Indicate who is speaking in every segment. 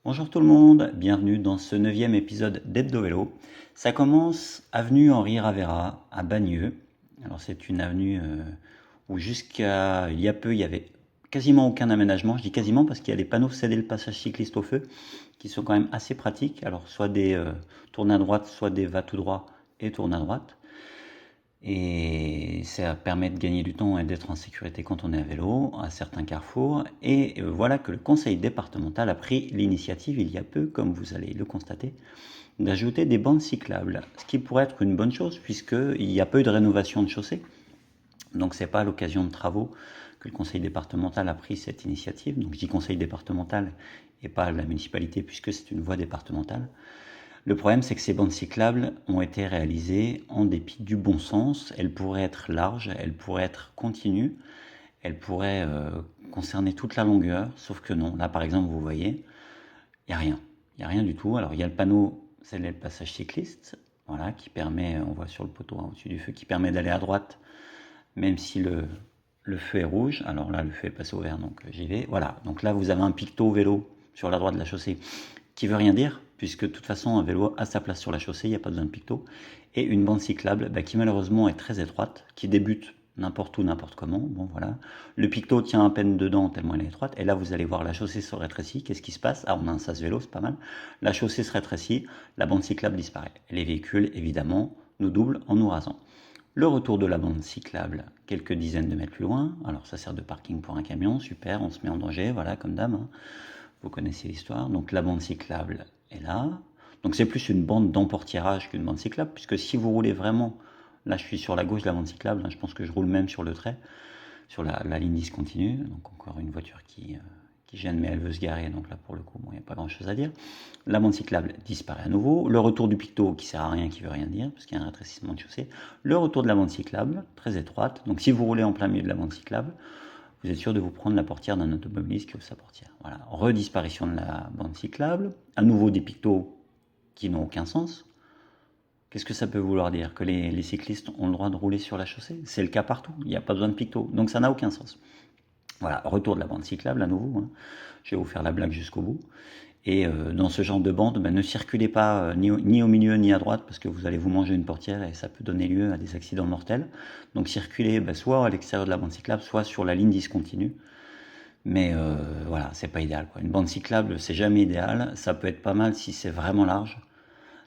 Speaker 1: Bonjour tout le monde, bienvenue dans ce 9e épisode d'Hebdo Vélo. Ça commence avenue Henri Ravera à Bagneux. Alors c'est une avenue où jusqu'à il y a peu il y avait quasiment aucun aménagement. Je dis quasiment parce qu'il y a des panneaux céder le passage cycliste au feu qui sont quand même assez pratiques. Alors soit des tourne à droite, soit des va tout droit et tourne à droite. Et ça permet de gagner du temps et d'être en sécurité quand on est à vélo, à certains carrefours. Et voilà que le conseil départemental a pris l'initiative il y a peu, comme vous allez le constater, d'ajouter des bandes cyclables. Ce qui pourrait être une bonne chose, puisqu'il y a peu de rénovation de chaussées. Donc c'est pas à l'occasion de travaux que le conseil départemental a pris cette initiative. Donc je dis conseil départemental et pas la municipalité, puisque c'est une voie départementale. Le problème, c'est que ces bandes cyclables ont été réalisées en dépit du bon sens. Elles pourraient être larges, elles pourraient être continues, elles pourraient concerner toute la longueur, sauf que non. Là, par exemple, vous voyez, il n'y a rien. Il n'y a rien du tout. Alors, il y a le panneau, c'est le passage cycliste, voilà, qui permet, on voit sur le poteau au-dessus du feu, qui permet d'aller à droite, même si le feu est rouge. Alors là, le feu est passé au vert, donc j'y vais. Voilà, donc là, vous avez un picto vélo sur la droite de la chaussée qui veut rien dire, puisque de toute façon un vélo a sa place sur la chaussée, il n'y a pas besoin de picto, et une bande cyclable qui malheureusement est très étroite, qui débute n'importe où, n'importe comment, bon voilà. Le picto tient à peine dedans tellement elle est étroite, et là vous allez voir la chaussée se rétrécit, qu'est-ce qui se passe? Ah, on a un sas vélo, c'est pas mal, la chaussée se rétrécit, la bande cyclable disparaît. Les véhicules, évidemment, nous doublent en nous rasant. Le retour de la bande cyclable, quelques dizaines de mètres plus loin, alors ça sert de parking pour un camion, super, on se met en danger, voilà, comme dame, hein. Vous connaissez l'histoire. Donc la bande cyclable est là. Donc c'est plus une bande d'emportiérage qu'une bande cyclable, puisque si vous roulez vraiment, là je suis sur la gauche de la bande cyclable, hein, je pense que je roule même sur le trait, sur la ligne discontinue. Donc encore une voiture qui gêne, mais elle veut se garer. Donc là pour le coup, bon, il n'y a pas grand chose à dire. La bande cyclable disparaît à nouveau. Le retour du picto qui sert à rien, qui veut rien dire, parce qu'il y a un rétrécissement de chaussée. Le retour de la bande cyclable, très étroite. Donc si vous roulez en plein milieu de la bande cyclable, vous êtes sûr de vous prendre la portière d'un automobiliste qui ouvre sa portière. Voilà, redisparition de la bande cyclable, à nouveau des pictos qui n'ont aucun sens. Qu'est-ce que ça peut vouloir dire? Que les cyclistes ont le droit de rouler sur la chaussée? C'est le cas partout, il n'y a pas besoin de pictos, donc ça n'a aucun sens. Voilà, retour de la bande cyclable à nouveau, hein. Je vais vous faire la blague jusqu'au bout. Et dans ce genre de bande, ne circulez pas ni au milieu ni à droite parce que vous allez vous manger une portière et ça peut donner lieu à des accidents mortels. Donc circulez soit à l'extérieur de la bande cyclable, soit sur la ligne discontinue. Mais voilà, c'est pas idéal, quoi. Une bande cyclable, c'est jamais idéal. Ça peut être pas mal si c'est vraiment large.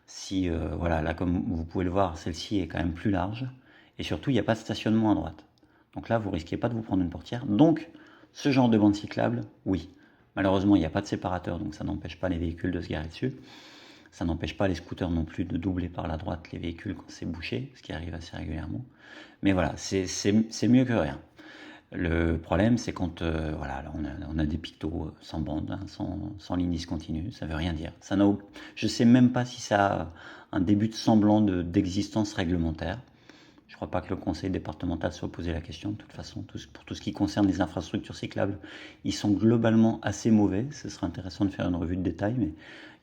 Speaker 1: Si, voilà, là, comme vous pouvez le voir, celle-ci est quand même plus large. Et surtout, il n'y a pas de stationnement à droite. Donc là, vous risquez pas de vous prendre une portière. Donc, ce genre de bande cyclable, oui. Malheureusement, il n'y a pas de séparateur, donc ça n'empêche pas les véhicules de se garer dessus. Ça n'empêche pas les scooters non plus de doubler par la droite les véhicules quand c'est bouché, ce qui arrive assez régulièrement. Mais voilà, c'est mieux que rien. Le problème, c'est quand voilà, là, on a des pictos sans bande, hein, sans ligne discontinue, ça veut rien dire. Je ne sais même pas si ça a un début de semblant d'existence réglementaire. Je ne crois pas que le conseil départemental soit posé la question. De toute façon, pour tout ce qui concerne les infrastructures cyclables, ils sont globalement assez mauvais. Ce serait intéressant de faire une revue de détail, mais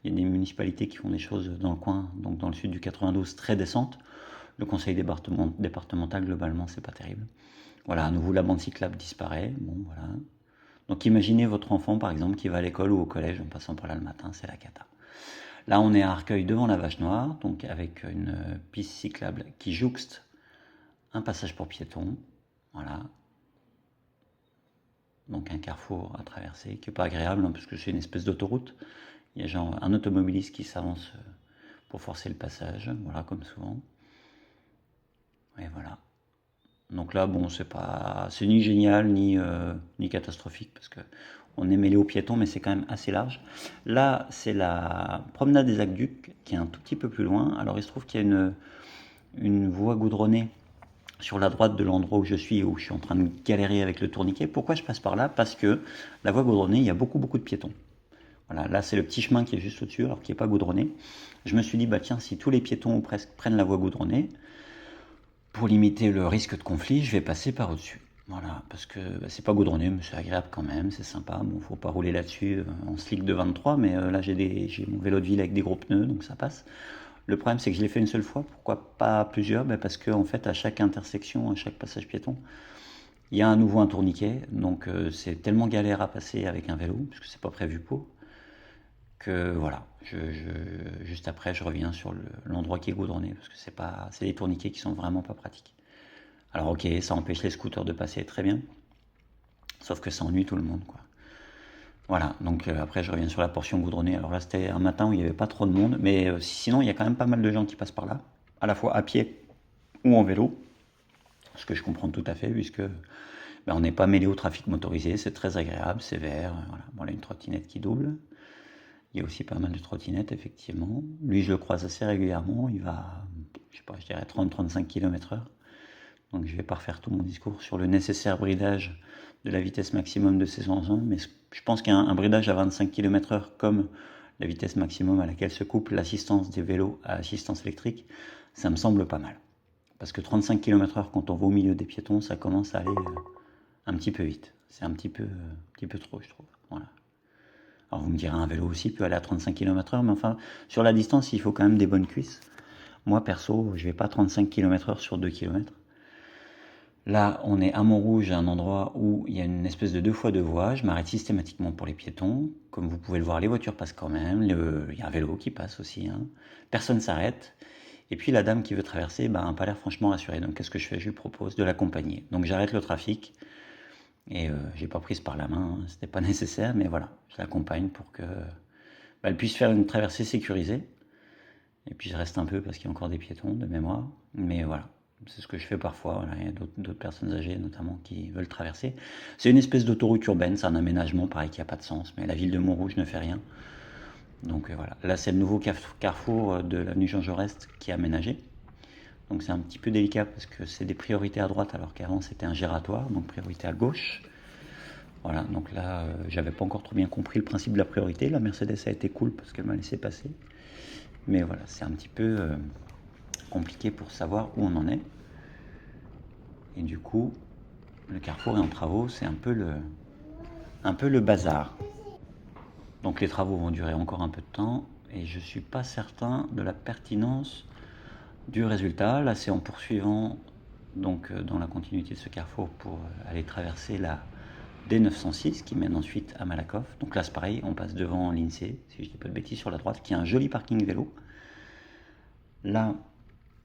Speaker 1: il y a des municipalités qui font des choses dans le coin, donc dans le sud du 92, très décentes. Le conseil départemental, globalement, c'est pas terrible. Voilà, à nouveau, la bande cyclable disparaît. Bon, voilà. Donc imaginez votre enfant, par exemple, qui va à l'école ou au collège en passant par là le matin, c'est la cata. Là, on est à Arcueil devant la Vache Noire, donc avec une piste cyclable qui jouxte un passage pour piétons. Voilà. Donc un carrefour à traverser, qui n'est pas agréable, hein, parce que c'est une espèce d'autoroute. Il y a genre un automobiliste qui s'avance pour forcer le passage, voilà, comme souvent. Et voilà. Donc là, bon, c'est ni génial ni catastrophique parce que on est mêlé aux piétons, mais c'est quand même assez large. Là, c'est la promenade des Aqueducs qui est un tout petit peu plus loin. Alors, il se trouve qu'il y a une voie goudronnée sur la droite de l'endroit où je suis en train de galérer avec le tourniquet. Pourquoi je passe par là? Parce que la voie goudronnée, il y a beaucoup de piétons. Voilà, là, c'est le petit chemin qui est juste au-dessus, alors qu'il n'est pas goudronné. Je me suis dit, bah tiens, si tous les piétons ou presque prennent la voie goudronnée, pour limiter le risque de conflit, je vais passer par au-dessus. Voilà, parce que c'est pas goudronné, mais c'est agréable quand même, c'est sympa. Bon, faut pas rouler là-dessus en slick de 23, mais là j'ai mon vélo de ville avec des gros pneus, donc ça passe. Le problème, c'est que je l'ai fait une seule fois. Pourquoi pas plusieurs? Parce que en fait, à chaque intersection, à chaque passage piéton, il y a à nouveau un tourniquet. Donc c'est tellement galère à passer avec un vélo, puisque c'est pas prévu pour, que voilà, juste après, je reviens sur l'endroit qui est goudronné, parce que c'est des tourniquets qui sont vraiment pas pratiques. Alors ok, ça empêche les scooters de passer très bien, sauf que ça ennuie tout le monde, quoi. Voilà, donc après je reviens sur la portion goudronnée. Alors là c'était un matin où il n'y avait pas trop de monde, mais sinon il y a quand même pas mal de gens qui passent par là, à la fois à pied ou en vélo, ce que je comprends tout à fait, puisque ben, on n'est pas mêlé au trafic motorisé, c'est très agréable, c'est vert, voilà. Bon, là une trottinette qui double. Il y a aussi pas mal de trottinettes, effectivement. Lui, je le croise assez régulièrement. Il va, je sais pas, je dirais 30-35 km/h. Donc, je vais pas refaire tout mon discours sur le nécessaire bridage de la vitesse maximum de ces engins. Mais je pense qu'un bridage à 25 km/h, comme la vitesse maximum à laquelle se couple l'assistance des vélos à assistance électrique, ça me semble pas mal. Parce que 35 km/h, quand on va au milieu des piétons, ça commence à aller un petit peu vite. C'est un petit peu trop, je trouve. Voilà. Alors vous me direz, un vélo aussi peut aller à 35 km/h, mais enfin, sur la distance, il faut quand même des bonnes cuisses. Moi, perso, je vais pas 35 km/h sur 2 km. Là, on est à Montrouge, à un endroit où il y a une espèce de 2x2 voies. Je m'arrête systématiquement pour les piétons. Comme vous pouvez le voir, les voitures passent quand même. Il y a un vélo qui passe aussi, hein. Personne s'arrête. Et puis la dame qui veut traverser n'a pas l'air franchement rassurée. Donc qu'est-ce que je fais? Je lui propose de l'accompagner. Donc j'arrête le trafic. Et j'ai pas prise par la main, c'était pas nécessaire, mais voilà, je l'accompagne pour que elle puisse faire une traversée sécurisée. Et puis je reste un peu parce qu'il y a encore des piétons de mémoire, mais voilà, c'est ce que je fais parfois. Voilà, il y a d'autres personnes âgées notamment qui veulent traverser. C'est une espèce d'autoroute urbaine, c'est un aménagement pareil qui a pas de sens, mais la ville de Montrouge ne fait rien. Donc voilà, là c'est le nouveau carrefour de l'avenue Jean Jaurès qui est aménagé. Donc c'est un petit peu délicat parce que c'est des priorités à droite alors qu'avant c'était un giratoire, donc priorité à gauche. Voilà, donc là j'avais pas encore trop bien compris le principe de la priorité. La Mercedes a été cool parce qu'elle m'a laissé passer. Mais voilà, c'est un petit peu compliqué pour savoir où on en est. Et du coup, le carrefour est en travaux, c'est un peu le bazar. Donc les travaux vont durer encore un peu de temps et je suis pas certain de la pertinence du résultat. Là, c'est en poursuivant donc dans la continuité de ce carrefour pour aller traverser la D906 qui mène ensuite à Malakoff. Donc là, c'est pareil, on passe devant l'INSEE, si je dis pas de bêtises, sur la droite, qui a un joli parking vélo. Là,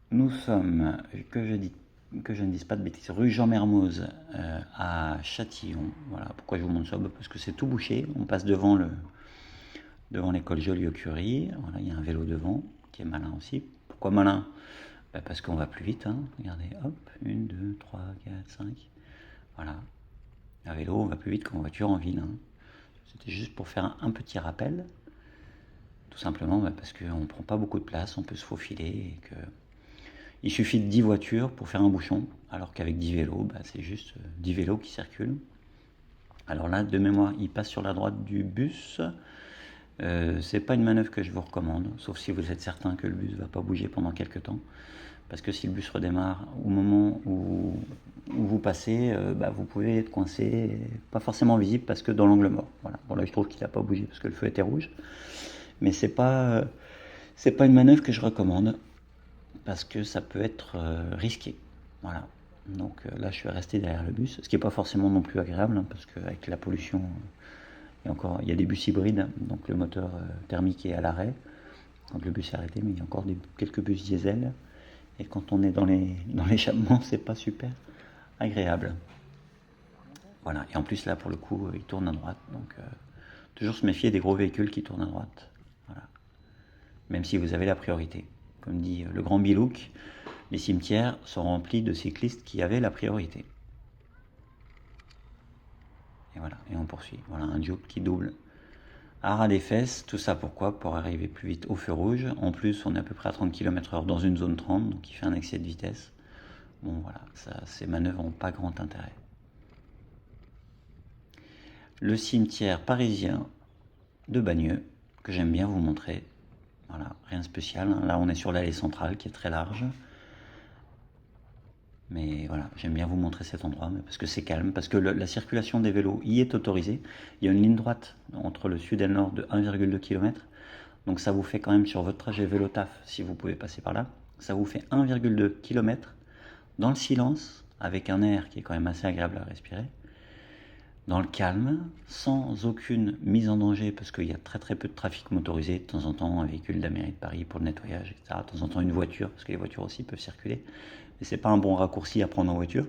Speaker 1: nous sommes, que je ne dise pas de bêtises, rue Jean Mermoz à Châtillon. Voilà, pourquoi je vous montre ça? Parce que c'est tout bouché. On passe devant l'école Joliot-Curie. Voilà, il y a un vélo devant qui est malin aussi. Pourquoi malin? Parce qu'on va plus vite, hein. Regardez, hop, 1, 2, 3, 4, 5. Voilà. À vélo, on va plus vite qu'en voiture en ville, hein. C'était juste pour faire un petit rappel. Tout simplement parce qu'on ne prend pas beaucoup de place, on peut se faufiler. Et que... Il suffit de 10 voitures pour faire un bouchon, alors qu'avec 10 vélos, c'est juste 10 vélos qui circulent. Alors là, de mémoire, il passe sur la droite du bus. C'est pas une manœuvre que je vous recommande, sauf si vous êtes certain que le bus va pas bouger pendant quelques temps. Parce que si le bus redémarre au moment où vous passez, vous pouvez être coincé, pas forcément visible parce que dans l'angle mort. Voilà. Bon là je trouve qu'il n'a pas bougé parce que le feu était rouge, mais c'est pas une manœuvre que je recommande parce que ça peut être risqué. Voilà. Donc là je suis resté derrière le bus, ce qui n'est pas forcément non plus agréable hein, parce qu'avec la pollution, il y a des bus hybrides, donc le moteur thermique est à l'arrêt. Donc le bus est arrêté, mais il y a encore quelques bus diesel. Et quand on est dans l'échappement, c'est pas super agréable. Voilà, et en plus là pour le coup, il tourne à droite, donc toujours se méfier des gros véhicules qui tournent à droite. Voilà. Même si vous avez la priorité. Comme dit le grand Bilouk, les cimetières sont remplis de cyclistes qui avaient la priorité. Et voilà, et on poursuit. Voilà, un Duke qui double à ras des fesses, tout ça pourquoi? Pour arriver plus vite au feu rouge. En plus, on est à peu près à 30 km/h dans une zone 30, donc il fait un excès de vitesse. Bon voilà, ces manœuvres n'ont pas grand intérêt. Le cimetière parisien de Bagneux, que j'aime bien vous montrer. Voilà, rien de spécial. Là, on est sur l'allée centrale qui est très large. Mais voilà, j'aime bien vous montrer cet endroit, parce que c'est calme, parce que la circulation des vélos y est autorisée. Il y a une ligne droite entre le sud et le nord de 1,2 km. Donc ça vous fait quand même sur votre trajet vélo taf, si vous pouvez passer par là, ça vous fait 1,2 km dans le silence, avec un air qui est quand même assez agréable à respirer. dans le calme, sans aucune mise en danger, parce qu'il y a très peu de trafic motorisé, de temps en temps un véhicule de la mairie de Paris pour le nettoyage, etc. De temps en temps une voiture, parce que les voitures aussi peuvent circuler. Mais c'est pas un bon raccourci à prendre en voiture.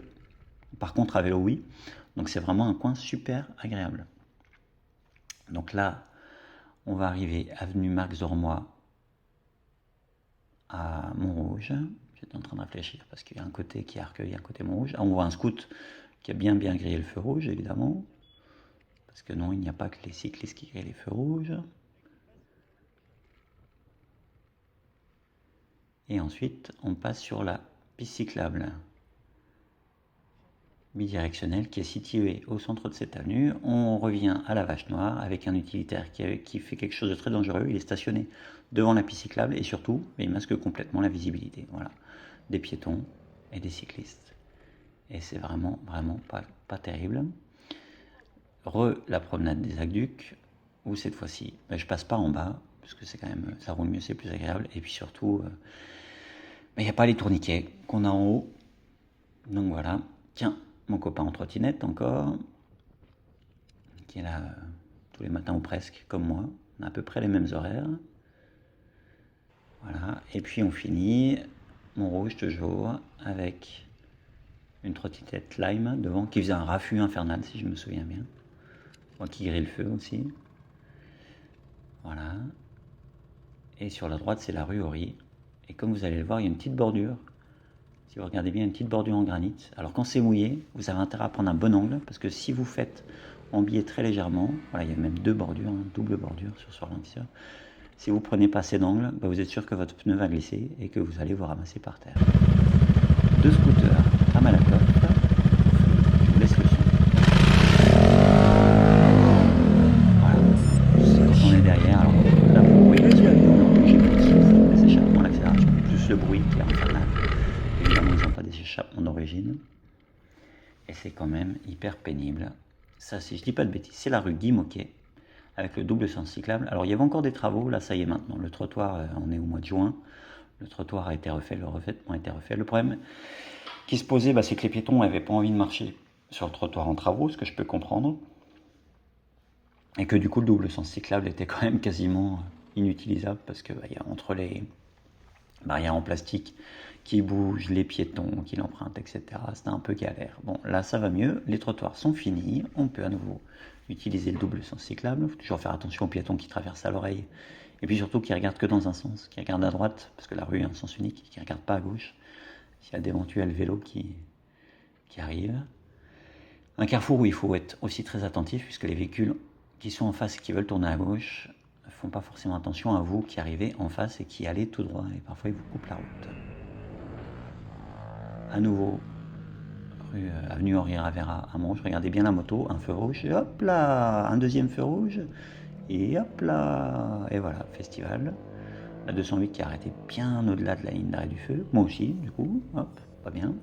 Speaker 1: Par contre, à vélo, oui. Donc c'est vraiment un coin super agréable. Donc là, on va arriver avenue Marc Zormois à Montrouge. J'étais en train de réfléchir parce qu'il y a un côté qui est Arcueil, un côté Montrouge. Ah, on voit un scout qui a bien grillé le feu rouge, évidemment. Parce que non, il n'y a pas que les cyclistes qui grillent les feux rouges. Et ensuite, on passe sur la piste cyclable bidirectionnelle qui est située au centre de cette avenue. On revient à la Vache Noire avec un utilitaire qui fait quelque chose de très dangereux. Il est stationné devant la piste cyclable et surtout, il masque complètement la visibilité. Voilà, des piétons et des cyclistes. Et c'est vraiment pas terrible. La promenade des Aqueducs, où cette fois-ci, je passe pas en bas, parce que c'est quand même, ça roule mieux, c'est plus agréable. Et puis surtout, il n'y a pas les tourniquets qu'on a en haut. Donc voilà. Tiens, mon copain en trottinette encore, qui est là tous les matins ou presque, comme moi. On a à peu près les mêmes horaires. Voilà. Et puis on finit, Montrouge toujours, avec une trottinette Lime devant, qui faisait un raffut infernal, si je me souviens bien. Moi qui grille le feu aussi. Voilà. Et sur la droite, c'est la rue Horry. Et comme vous allez le voir, il y a une petite bordure. Si vous regardez bien, une petite bordure en granit. Alors quand c'est mouillé, vous avez intérêt à prendre un bon angle, parce que si vous faites embiller très légèrement, voilà, il y a même deux bordures, double bordure sur l'intérieur. Si vous prenez pas assez d'angle, vous êtes sûr que votre pneu va glisser et que vous allez vous ramasser par terre. Deux scooters à Malakoff. Je vous laisse le son. Voilà, c'est quand on est derrière. Alors là, vous voyez j'ai plus les échappements, l'accélération, plus le bruit qui est infernal. Évidemment, ils n'ont pas des échappements d'origine. Et c'est quand même hyper pénible. Ça, si je dis pas de bêtises, c'est la rue Guy Moquet, avec le double sens cyclable. Alors, il y avait encore des travaux, là, ça y est maintenant. Le trottoir, on est au mois de juin. Le trottoir a été refait, le revêtement a été refait. Le problème qui se posait, c'est que les piétons n'avaient pas envie de marcher sur le trottoir en travaux, ce que je peux comprendre. Et que du coup, le double sens cyclable était quand même quasiment inutilisable, parce que y a entre les barrières en plastique qui bougent, les piétons qui l'empruntent, etc. C'était un peu galère. Bon, là, ça va mieux. Les trottoirs sont finis. On peut à nouveau utiliser le double sens cyclable. Il faut toujours faire attention aux piétons qui traversent à l'oreille. Et puis surtout, qui ne regardent que dans un sens, qui regardent à droite, parce que la rue est un sens unique, qui ne regardent pas à gauche, s'il y a d'éventuels vélos qui arrivent. Un carrefour où il faut être aussi très attentif, puisque les véhicules qui sont en face et qui veulent tourner à gauche ne font pas forcément attention à vous qui arrivez en face et qui allez tout droit. Et parfois, ils vous coupent la route. À nouveau, avenue Henri Ravera à Montrouge, regardez bien la moto, un feu rouge, et hop là, un deuxième feu rouge, et hop là, et voilà, festival. La 208 qui a arrêté bien au-delà de la ligne d'arrêt du feu, moi aussi, du coup, hop, pas bien.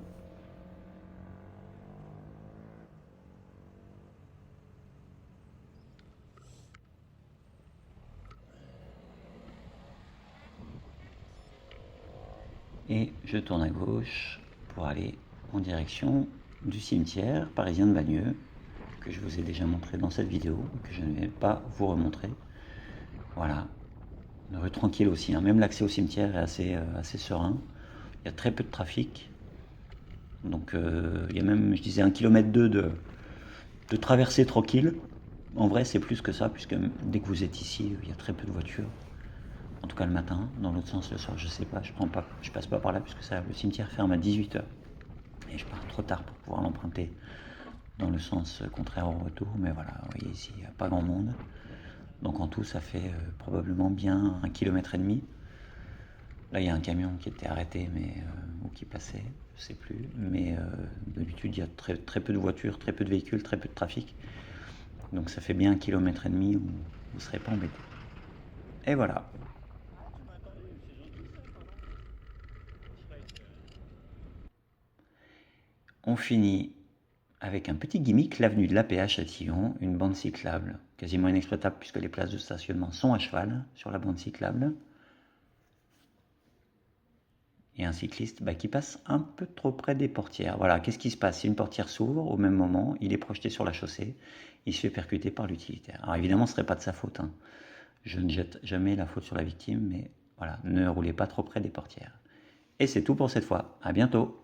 Speaker 1: Et je tourne à gauche pour aller en direction du cimetière parisien de Bagneux, que je vous ai déjà montré dans cette vidéo, que je ne vais pas vous remontrer. Voilà, une rue tranquille aussi, hein. Même l'accès au cimetière est assez serein. Il y a très peu de trafic. Donc il y a même, je disais, 1,2 km de traversée tranquille. En vrai, c'est plus que ça, puisque dès que vous êtes ici, il y a très peu de voitures. En tout cas le matin, dans l'autre sens le soir, je sais pas, je passe pas par là, puisque le cimetière ferme à 18h. Et je pars trop tard pour pouvoir l'emprunter dans le sens contraire au retour. Mais voilà, vous voyez ici, il n'y a pas grand monde. Donc en tout, ça fait probablement bien 1,5 km. Là, il y a un camion qui était arrêté, ou qui passait, je ne sais plus. Mais d'habitude, il y a très peu de voitures, très peu de véhicules, très peu de trafic. Donc ça fait bien 1,5 km où vous ne serez pas embêté. Et voilà. On finit avec un petit gimmick, l'avenue de l'APH à Tillon, une bande cyclable quasiment inexploitable puisque les places de stationnement sont à cheval sur la bande cyclable. et un cycliste qui passe un peu trop près des portières. Voilà, qu'est-ce qui se passe? Si une portière s'ouvre, au même moment, il est projeté sur la chaussée, il se fait percuter par l'utilitaire. Alors évidemment, ce ne serait pas de sa faute, hein. Je ne jette jamais la faute sur la victime, mais voilà, ne roulez pas trop près des portières. Et c'est tout pour cette fois. À bientôt!